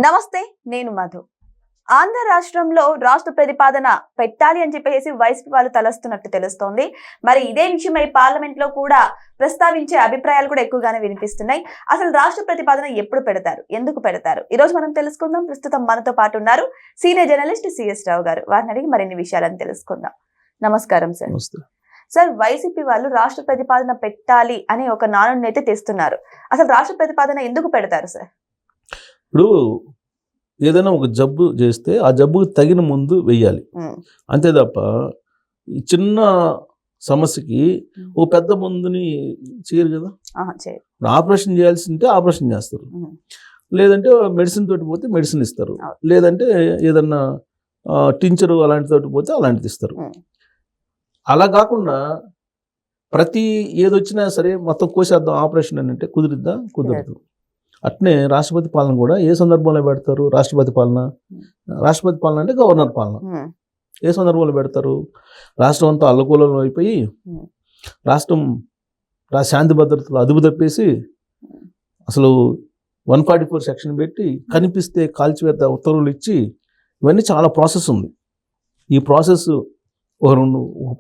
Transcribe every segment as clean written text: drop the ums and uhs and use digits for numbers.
నమస్తే, నేను మధు. ఆంధ్ర రాష్ట్రంలో రాష్ట్ర ప్రతిపాదన పెట్టాలి అని చెప్పేసి వైసీపీ వాళ్ళు తలస్తున్నట్టు తెలుస్తోంది. మరి ఇదే విషయమై పార్లమెంట్ లో కూడా ప్రస్తావించే అభిప్రాయాలు కూడా ఎక్కువగానే వినిపిస్తున్నాయి. అసలు రాష్ట్ర ప్రతిపాదన ఎప్పుడు పెడతారు, ఎందుకు పెడతారు, ఈ రోజు మనం తెలుసుకుందాం. ప్రస్తుతం మనతో పాటు ఉన్నారు సీనియర్ జర్నలిస్ట్ సిఎస్ రావు గారు. వారిని అడిగి మరిన్ని విషయాలను తెలుసుకుందాం. నమస్కారం సార్. సార్, వైసీపీ వాళ్ళు రాష్ట్ర ప్రతిపాదన పెట్టాలి అనే ఒక నానుడిని అయితే తెస్తున్నారు. అసలు రాష్ట్ర ప్రతిపాదన ఎందుకు పెడతారు సార్? ఇప్పుడు ఏదైనా ఒక జబ్బు చేస్తే ఆ జబ్బుకు తగిన ముందు వెయ్యాలి, అంతే తప్ప ఈ చిన్న సమస్యకి ఓ పెద్ద మందుని చేయరు కదా. ఆపరేషన్ చేయాల్సి ఉంటే ఆపరేషన్ చేస్తారు, లేదంటే మెడిసిన్ తోటి పోతే మెడిసిన్ ఇస్తారు, లేదంటే ఏదన్నా టించరు అలాంటి తోటి పోతే అలాంటిది ఇస్తారు. అలా కాకుండా ప్రతి ఏదొచ్చినా సరే మొత్తం కోసేద్దాం ఆపరేషన్ అని అంటే కుదిరిద్దా? కుదరదు. అట్నే రాష్ట్రపతి పాలన కూడా ఏ సందర్భంలో పెడతారు? రాష్ట్రపతి పాలన అంటే గవర్నర్ పాలన. ఏ సందర్భంలో పెడతారు? రాష్ట్రం అంతా అల్లకూలంలో అయిపోయి రాష్ట్రం శాంతి భద్రతలు అదుపు తప్పేసి అసలు 144 సెక్షన్ పెట్టి కనిపిస్తే కాల్చివేత ఉత్తర్వులు ఇచ్చి ఇవన్నీ చాలా ప్రాసెస్ ఉంది. ఈ ప్రాసెస్ ఒక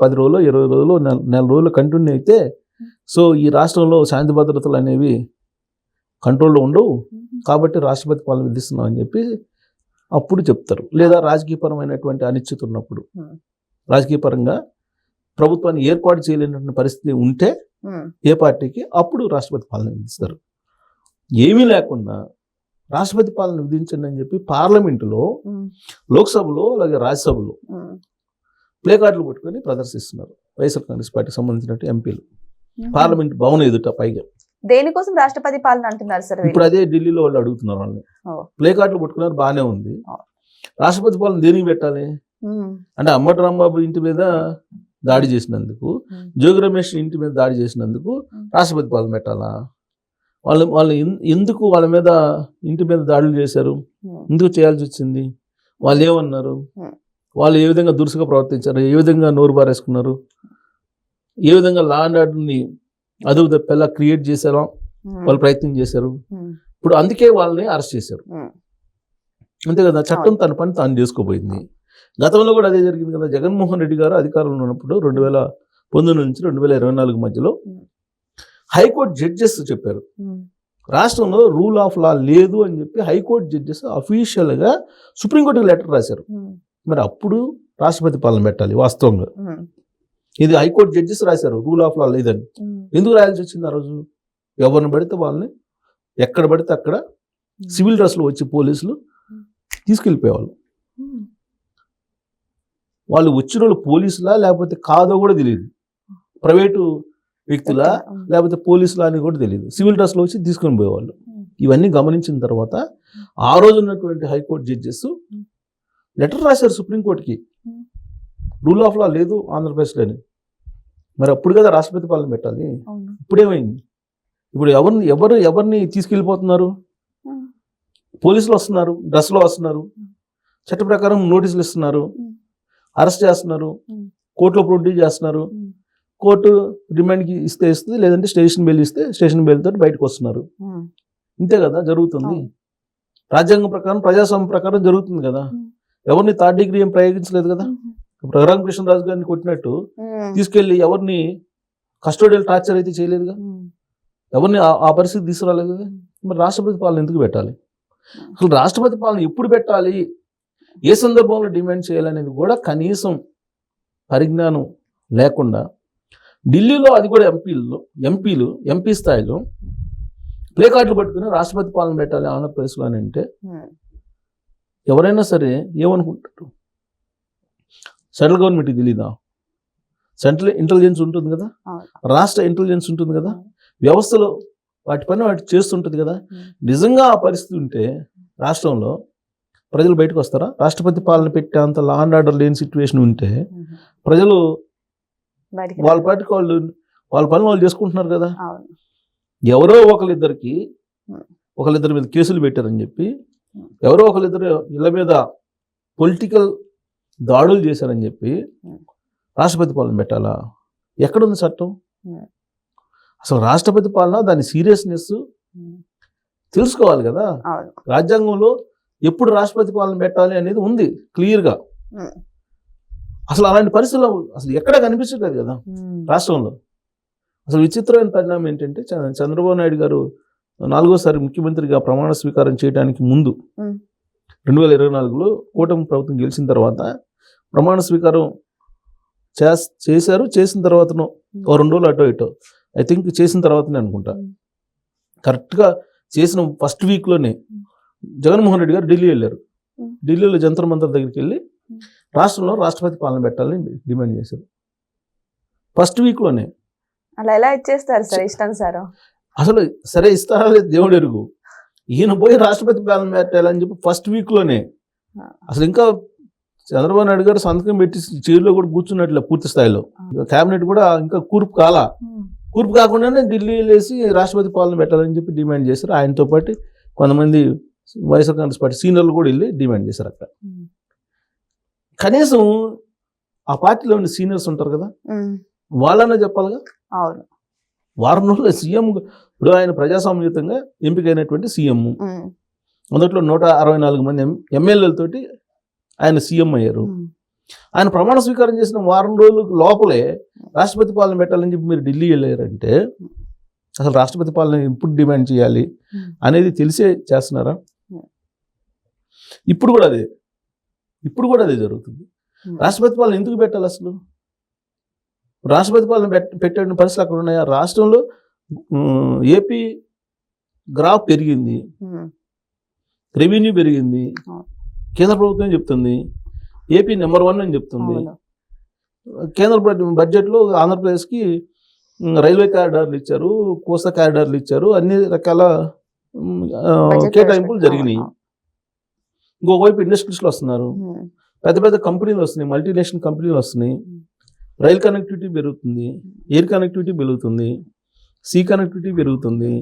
10 రోజులు 20 రోజులు నెల రోజులు కంటిన్యూ అయితే సో ఈ రాష్ట్రంలో శాంతి భద్రతలు అనేవి కంట్రోల్లో ఉండవు, కాబట్టి రాష్ట్రపతి పాలన విధిస్తున్నాం అని చెప్పి అప్పుడు చెప్తారు. లేదా రాజకీయపరమైనటువంటి అనిశ్చితి ఉన్నప్పుడు, రాజకీయపరంగా ప్రభుత్వాన్ని ఏర్పాటు చేయలేనటువంటి పరిస్థితి ఉంటే ఏ పార్టీకి అప్పుడు రాష్ట్రపతి పాలన విధిస్తారు. ఏమీ లేకుండా రాష్ట్రపతి పాలన విధించండి అని చెప్పి పార్లమెంటులో, లోక్సభలో, అలాగే రాజ్యసభలో ప్లే కార్డులు పట్టుకొని ప్రదర్శిస్తున్నారు వైఎస్ఆర్ కాంగ్రెస్ పార్టీకి సంబంధించినట్టు ఎంపీలు పార్లమెంట్ భవనం ఎదుట. పైగా దేనికోసం రాష్ట్రపతి పాలన అంటున్నారు సార్? ఇప్పుడు అదే ఢిల్లీలో వాళ్ళు అడుగుతున్నారు, వాళ్ళని ప్లే కార్డులు పట్టుకున్నారు, బాగానే ఉంది. రాష్ట్రపతి పాలన దేనికి పెట్టాలి అంటే అంబటి రాంబాబు ఇంటి మీద దాడి చేసినందుకు, జోగి రమేష్ ఇంటి మీద దాడి చేసినందుకు రాష్ట్రపతి పాలన పెట్టాలా? వాళ్ళు ఎందుకు వాళ్ళ మీద ఇంటి మీద దాడులు చేశారు, ఎందుకు చేయాల్సి వచ్చింది? వాళ్ళు ఏమన్నారు? వాళ్ళు ఏ విధంగా దురుసుగా ప్రవర్తించారు, ఏ విధంగా నోరు బారేసుకున్నారు, ఏ విధంగా లా అండ్ ఆర్డర్ని అదుపు తప్పేలా క్రియేట్ చేశారో వాళ్ళు ప్రయత్నం చేశారు. ఇప్పుడు అందుకే వాళ్ళని అరెస్ట్ చేశారు, అంతే కదా. చట్టం తన పని తాను చేసుకోబోయింది. గతంలో కూడా అదే జరిగింది కదా. జగన్మోహన్ రెడ్డి గారు అధికారంలో ఉన్నప్పుడు 2019 నుంచి 2024 మధ్యలో హైకోర్టు జడ్జెస్ చెప్పారు రాష్ట్రంలో రూల్ ఆఫ్ లా లేదు అని చెప్పి. హైకోర్టు జడ్జెస్ అఫీషియల్గా సుప్రీంకోర్టుకి లెటర్ రాశారు. మరి అప్పుడు రాష్ట్రపతి పాలన పెట్టాలి. వాస్తవంగా ఇది హైకోర్టు జడ్జెస్ రాశారు, రూల్ ఆఫ్ లా లేదని. ఎందుకు రాయాల్సి వచ్చింది? ఆ రోజు ఎవరిని పడితే వాళ్ళని ఎక్కడ పడితే అక్కడ సివిల్ డ్రెస్లో వచ్చి పోలీసులు తీసుకెళ్ళిపోయేవాళ్ళు. వాళ్ళు వచ్చిన వాళ్ళు పోలీసులా లేకపోతే కాదో కూడా తెలియదు, ప్రైవేటు వ్యక్తులా లేకపోతే పోలీసులా అని కూడా తెలియదు, సివిల్ డ్రెస్లో వచ్చి తీసుకొని పోయేవాళ్ళు. ఇవన్నీ గమనించిన తర్వాత ఆ రోజు ఉన్నటువంటి హైకోర్టు జడ్జెస్ లెటర్ రాశారు సుప్రీంకోర్టుకి, రూల్ ఆఫ్ లా లేదు ఆంధ్రప్రదేశ్లోని. మరి అప్పుడు కదా రాష్ట్రపతి పాలన పెట్టాలి. ఇప్పుడేమైంది? ఇప్పుడు ఎవరిని తీసుకెళ్ళిపోతున్నారు? పోలీసులు వస్తున్నారు, డ్రెస్లో వస్తున్నారు, చట్ట ప్రకారం నోటీసులు ఇస్తున్నారు, అరెస్ట్ చేస్తున్నారు, కోర్టులో ప్రొడ్యూస్ చేస్తున్నారు, కోర్టు రిమాండ్కి ఇస్తుంది, లేదంటే స్టేషన్ బెయిల్ ఇస్తే స్టేషన్ బెయిల్ తోటి బయటకు వస్తున్నారు. ఇంతే కదా జరుగుతుంది. రాజ్యాంగం ప్రకారం, ప్రజాస్వామ్యం ప్రకారం జరుగుతుంది కదా. ఎవరిని థర్డ్ డిగ్రీ ఏం ప్రయోగించలేదు కదా. రఘురామ కృష్ణరాజు గారిని కొట్టినట్టు తీసుకెళ్లి ఎవరిని కస్టోడియల్ టార్చర్ అయితే చేయలేదుగా, ఎవరిని ఆ పరిస్థితి తీసుకురాలేదు కదా. మరి రాష్ట్రపతి పాలన ఎందుకు పెట్టాలి? అసలు రాష్ట్రపతి పాలన ఎప్పుడు పెట్టాలి, ఏ సందర్భంలో డిమాండ్ చేయాలనేది కూడా కనీసం పరిజ్ఞానం లేకుండా ఢిల్లీలో, అది కూడా ఎంపీ స్థాయిలో ప్లే కార్డులు పట్టుకుని రాష్ట్రపతి పాలన పెట్టాలి ఆంధ్రప్రదేశ్లో అని అంటే ఎవరైనా సరే ఏమనుకుంటారు? సెంట్రల్ గవర్నమెంట్కి తెలీదా? సెంట్రల్ ఇంటెలిజెన్స్ ఉంటుంది కదా, రాష్ట్ర ఇంటెలిజెన్స్ ఉంటుంది కదా, వ్యవస్థలో వాటి పని వాటి చేస్తుంటుంది కదా. నిజంగా ఆ పరిస్థితి ఉంటే రాష్ట్రంలో ప్రజలు బయటకు వస్తారా? రాష్ట్రపతి పాలన పెట్టే అంత లా అండ్ ఆర్డర్ లేని సిచ్యువేషన్ ఉంటే ప్రజలు వాళ్ళ పాటికి వాళ్ళ పని వాళ్ళు చేసుకుంటున్నారు కదా. ఎవరో ఒకళ్ళిద్దరి మీద కేసులు పెట్టారని చెప్పి, ఎవరో ఒకళ్ళిద్దరు ఇళ్ళ మీద పొలిటికల్ దాడులు చేశారని చెప్పి రాష్ట్రపతి పాలన పెట్టాలా? ఎక్కడుంది చట్టం? అసలు రాష్ట్రపతి పాలన దాని సీరియస్నెస్ తెలుసుకోవాలి కదా. రాజ్యాంగంలో ఎప్పుడు రాష్ట్రపతి పాలన పెట్టాలి అనేది ఉంది క్లియర్గా. ఉమ్, అసలు అలాంటి పరిస్థితులు అసలు ఎక్కడ కనిపించట్లేదు కదా రాష్ట్రంలో. అసలు విచిత్రమైన పరిణామం ఏంటంటే చంద్రబాబు నాయుడు గారు 4వ ముఖ్యమంత్రిగా ప్రమాణ స్వీకారం చేయడానికి ముందు 2024లో కూటమి ప్రభుత్వం గెలిచిన తర్వాత ప్రమాణ స్వీకారం చేశారు. చేసిన తర్వాతనో 2 రోజులు అటో ఇటో ఐ థింక్ చేసిన తర్వాతనే అనుకుంటా, కరెక్ట్గా చేసిన ఫస్ట్ వీక్లోనే జగన్మోహన్ రెడ్డి గారు ఢిల్లీ వెళ్ళారు. ఢిల్లీలో జంతర్ మంతర్ దగ్గరికి వెళ్ళి రాష్ట్రంలో రాష్ట్రపతి పాలన పెట్టాలని డిమాండ్ చేశారు ఫస్ట్ వీక్లోనే. అలా ఎలా ఇచ్చేస్తారు సార్ ఇష్టం సార్? అసలు సరే ఇస్తారా లేదు దేవుడు ఎరుగు. ఈయన పోయి రాష్ట్రపతి పాలన పెట్టాలని చెప్పి ఫస్ట్ వీక్లోనే. అసలు ఇంకా చంద్రబాబు నాయుడు గారు సంతకం పెట్టి చైర్లో కూడా కూర్చున్నట్లే పూర్తి స్థాయిలో. కేబినెట్ కూడా ఇంకా కూర్పు కాకుండానే ఢిల్లీ వేసి రాష్ట్రపతి పాలన పెట్టాలని చెప్పి డిమాండ్ చేశారు. ఆయనతో పాటు కొంతమంది వైఎస్ఆర్ కాంగ్రెస్ పార్టీ సీనియర్లు కూడా వెళ్ళి డిమాండ్ చేశారు అక్కడ. కనీసం ఆ పార్టీలో ఉన్న సీనియర్స్ ఉంటారు కదా, వాళ్ళన్నా చెప్పాలిగా. అవును, వారం రోజులు సీఎం, ఇప్పుడు ఆయన ప్రజాస్వామ్యయుతంగా ఎంపికైనటువంటి సీఎం, మొదట్లో 164 మంది ఎమ్మెల్యేలతోటి ఆయన సీఎం అయ్యారు. ఆయన ప్రమాణ స్వీకారం చేసిన వారం రోజుల లోపలే రాష్ట్రపతి పాలన పెట్టాలని చెప్పి మీరు ఢిల్లీ వెళ్ళారంటే అసలు రాష్ట్రపతి పాలన ఎప్పుడు డిమాండ్ చేయాలి అనేది తెలిసే చేస్తున్నారా? ఇప్పుడు కూడా అదే జరుగుతుంది. రాష్ట్రపతి పాలన ఎందుకు పెట్టాలి అసలు? రాష్ట్రపతి పాలన పెట్టే పరిస్థితులు అక్కడ ఉన్నాయా? రాష్ట్రంలో ఏపీ గ్రాఫ్ పెరిగింది, రెవెన్యూ పెరిగింది, కేంద్ర ప్రభుత్వం చెప్తుంది ఏపీ నెంబర్ 1 అని చెప్తుంది. కేంద్ర బడ్జెట్లో ఆంధ్రప్రదేశ్కి రైల్వే కారిడార్లు ఇచ్చారు, కోస్తా కారిడార్లు ఇచ్చారు, అన్ని రకాల కేటాయింపులు జరిగినాయి. ఇంకోవైపు ఇండస్ట్రీస్లో వస్తున్నారు, పెద్ద పెద్ద కంపెనీలు వస్తున్నాయి, మల్టీనేషనల్ కంపెనీలు వస్తున్నాయి, రైల్ కనెక్టివిటీ పెరుగుతుంది, ఎయిర్ కనెక్టివిటీ పెరుగుతుంది, సీ కనెక్టివిటీ పెరుగుతుంది,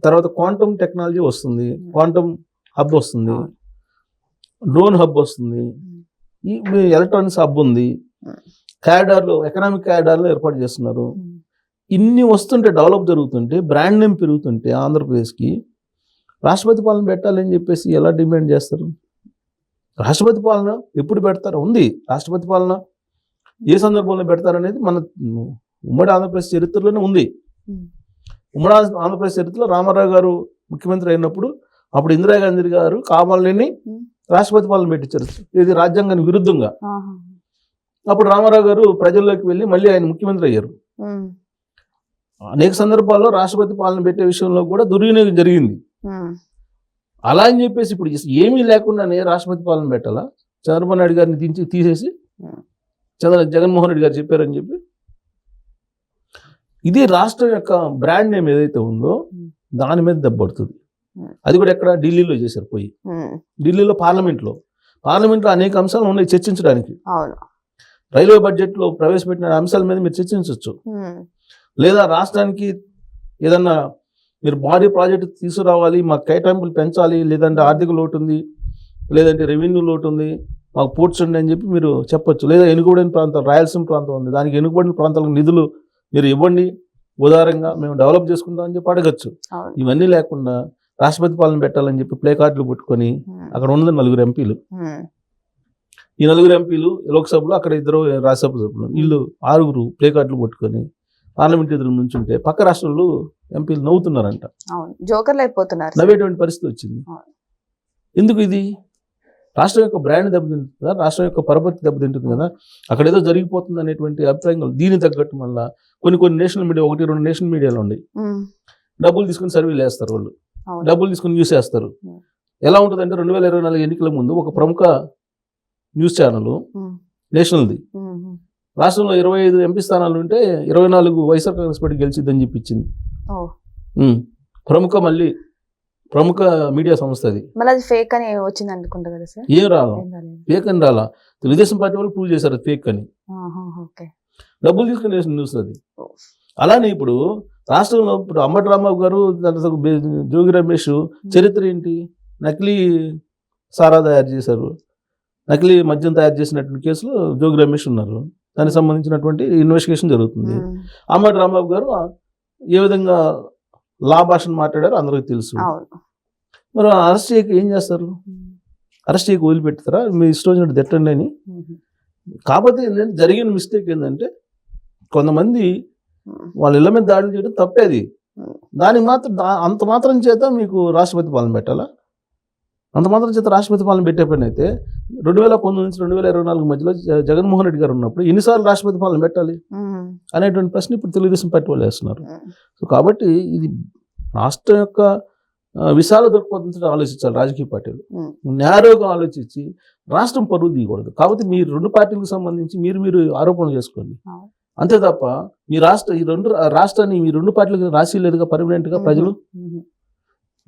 తర్వాత క్వాంటమ్ టెక్నాలజీ వస్తుంది, క్వాంటమ్ హబ్ వస్తుంది, డ్రోన్ హబ్ వస్తుంది, ఈ ఎలక్ట్రానిక్స్ హబ్ ఉంది, కారిడార్లు ఎకనామిక్ కారిడార్లు ఏర్పాటు చేస్తున్నారు. ఇన్ని వస్తుంటే, డెవలప్ జరుగుతుంటే, బ్రాండ్ నేమ్ పెరుగుతుంటే ఆంధ్రప్రదేశ్కి రాష్ట్రపతి పాలన పెట్టాలని చెప్పేసి ఎలా డిమాండ్ చేస్తారు? రాష్ట్రపతి పాలన ఎప్పుడు పెడతారు? ఉంది రాష్ట్రపతి పాలన ఏ సందర్భంలో పెడతారనేది మన ఉమ్మడి ఆంధ్రప్రదేశ్ చరిత్రలోనే ఉంది. ఉమ్మడి ఆంధ్రప్రదేశ్ చరిత్రలో రామారావు గారు ముఖ్యమంత్రి అయినప్పుడు అప్పుడు ఇందిరాగాంధీ గారు కావాలని రాష్ట్రపతి పాలన పెట్టించారు, ఇది రాజ్యాంగానికి విరుద్ధంగా. అప్పుడు రామారావు గారు ప్రజల్లోకి వెళ్ళి మళ్ళీ ఆయన ముఖ్యమంత్రి అయ్యారు. అనేక సందర్భాల్లో రాష్ట్రపతి పాలన పెట్టే విషయంలో కూడా దుర్వినియోగం జరిగింది. అలా అని చెప్పేసి ఇప్పుడు ఏమీ లేకుండానే రాష్ట్రపతి పాలన పెట్టాలా? చంద్రబాబు నాయుడు గారిని తీసేసి జగన్మోహన్ రెడ్డి గారు చెప్పారని చెప్పి, ఇది రాష్ట్రం యొక్క బ్రాండ్ నేమ్ ఏదైతే ఉందో దాని మీద దెబ్బపడుతుంది. అది కూడా ఎక్కడ? ఢిల్లీలో చేశారు. పోయి ఢిల్లీలో పార్లమెంట్లో అనేక అంశాలు ఉన్నాయి చర్చించడానికి. రైల్వే బడ్జెట్లో ప్రవేశపెట్టిన అంశాల మీద మీరు చర్చించవచ్చు, లేదా రాష్ట్రానికి ఏదన్నా మీరు భారీ ప్రాజెక్టు తీసుకురావాలి, మాకు కేటాయింపులు పెంచాలి, లేదంటే ఆర్థిక లోటు ఉంది, లేదంటే రెవెన్యూ లోటు ఉంది, మాకు పోర్ట్స్ ఉండి అని చెప్పి మీరు చెప్పొచ్చు. లేదా వెనుకబడిన ప్రాంతాలు, రాయలసీమ ప్రాంతం ఉంది, దానికి వెనుకబడిన ప్రాంతాలకు నిధులు మీరు ఇవ్వండి, ఉదారంగా మేము డెవలప్ చేసుకుంటామని చెప్పి అడగచ్చు. ఇవన్నీ లేకుండా రాష్ట్రపతి పాలన పెట్టాలని చెప్పి ప్లే కార్డులు పెట్టుకొని అక్కడ ఉన్నది 4 ఎంపీలు. ఈ 4 ఎంపీలు లోక్సభలో, అక్కడ 2 రాజ్యసభ సభ్యులు, వీళ్ళు 6 ప్లే కార్డులు పట్టుకొని పార్లమెంట్ ఎదురు నుంచుంటే పక్క రాష్ట్రాలు ఎంపీలు నవ్వుతున్నారంట, జోకర్లు అయిపోతున్నారు, నవ్వేటువంటి పరిస్థితి వచ్చింది. ఎందుకు? ఇది రాష్ట్రం యొక్క బ్రాండ్ దెబ్బతింటుంది కదా, రాష్ట్రం యొక్క పరపతి దెబ్బతింటుంది కదా, అక్కడ ఏదో జరిగిపోతుంది అనేటువంటి అభిప్రాయం. దీని తగ్గట్టు మళ్ళీ కొన్ని నేషనల్ మీడియా, 1-2 నేషనల్ మీడియాలో ఉండి డబ్బులు తీసుకుని సర్వేలు వేస్తారు, వాళ్ళు డబ్బులు తీసుకుని న్యూస్ వేస్తారు. ఎలా ఉంటుందంటే 2024 ఎన్నికల ముందు ఒక ప్రముఖ న్యూస్ ఛానల్ నేషనల్ది రాష్ట్రంలో 25 ఎంపీ స్థానాలు ఉంటే 24 వైఎస్ఆర్ కాంగ్రెస్ పార్టీ గెలిచిద్దని చెప్పించింది. ప్రముఖ మీడియా సంస్థ అది. ఫేక్ అని వచ్చింది అనుకుంటా కదా సార్? ఏం రాలా, ఫేక్ అని రాలా, తెలుగుదేశం పార్టీ వాళ్ళు ప్రూవ్ చేశారు ఫేక్ అని. డబ్బులు తీసుకుని వేసిన న్యూస్ అది. అలానే ఇప్పుడు రాష్ట్రంలో ఇప్పుడు అంబటి రాంబాబు గారు, జోగి రమేష్ చరిత్ర ఏంటి? నకిలీ సారా తయారు చేశారు, నకిలీ మద్యం తయారు చేసినటువంటి కేసులో జోగి రమేష్ ఉన్నారు, దానికి సంబంధించినటువంటి ఇన్వెస్టిగేషన్ జరుగుతుంది. అంబటి రాంబాబు గారు ఏ విధంగా లా భాషను మాట్లాడారో అందరికీ తెలుసు. మరి అరెస్ట్ చేయక ఏం చేస్తారు? అరెస్ట్ చేయక వదిలిపెడతారా? మీ ఇష్టం వచ్చినట్టు తిట్టండి అని. కాకపోతే ఏంటంటే జరిగిన మిస్టేక్ ఏంటంటే కొంతమంది వాళ్ళ ఇళ్ళ మీద దాడులు చేయడం తప్పేది. దానికి మాత్రం అంత మాత్రం చేత మీకు రాష్ట్రపతి పాలన పెట్టాలా? అంత మాత్రం చేత రాష్ట్రపతి పాలన పెట్టే పని అయితే 2019 నుంచి 2024 మధ్యలో జగన్మోహన్ రెడ్డి గారు ఉన్నప్పుడు ఎన్నిసార్లు రాష్ట్రపతి పాలన పెట్టాలి అనేటువంటి ప్రశ్న ఇప్పుడు తెలుగుదేశం పార్టీ వాళ్ళు వేస్తున్నారు. సో కాబట్టి ఇది రాష్ట్రం యొక్క విశాల దృక్పథంతో ఆలోచించాలి రాజకీయ పార్టీలు. నేరోగా ఆలోచించి రాష్ట్రం పరువు తీయకూడదు. కాబట్టి మీరు రెండు పార్టీలకు సంబంధించి మీరు ఆరోపణలు చేసుకోండి. అంతే తప్ప ఈ రెండు రాష్ట్రాన్ని మీ రెండు పార్టీలకు రాసి లేదుగా పర్మనెంట్ గా ప్రజలు.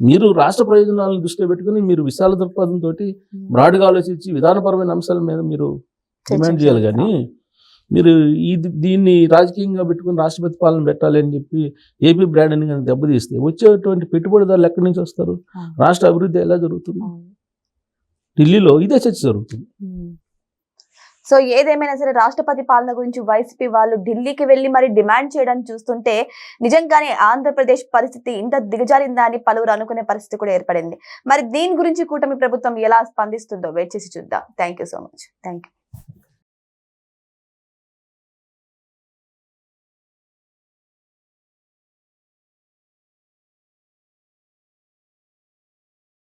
మీరు రాష్ట్ర ప్రయోజనాలను దృష్టిలో పెట్టుకుని మీరు విశాల దృక్పథంతో బ్రాడ్గా ఆలోచించి విధానపరమైన అంశాల మీద మీరు డిమాండ్ చేయాలి. కానీ మీరు దీన్ని రాజకీయంగా పెట్టుకుని రాష్ట్రపతి పాలన పెట్టాలి అని చెప్పి ఏపీ బ్రాండ్ అని కానీ దెబ్బతీస్తే వచ్చేటువంటి పెట్టుబడిదారులు ఎక్కడి నుంచి వస్తారు? రాష్ట్ర అభివృద్ధి ఎలా జరుగుతుంది? ఢిల్లీలో ఇదే చర్చ జరుగుతుంది. సో ఏదేమైనా సరే రాష్ట్రపతి పాలన గురించి వైసీపీ వాళ్ళు ఢిల్లీకి వెళ్లి మరి డిమాండ్ చేయడానికి చూస్తుంటే నిజంగానే ఆంధ్రప్రదేశ్ పరిస్థితి ఇంత దిగజారిందా అని పలువురు అనుకునే పరిస్థితి కూడా ఏర్పడింది. మరి దీని గురించి కూటమి ప్రభుత్వం ఎలా స్పందిస్తుందో వెయిట్ చేసి చూద్దాం. Thank you so much. Thank you.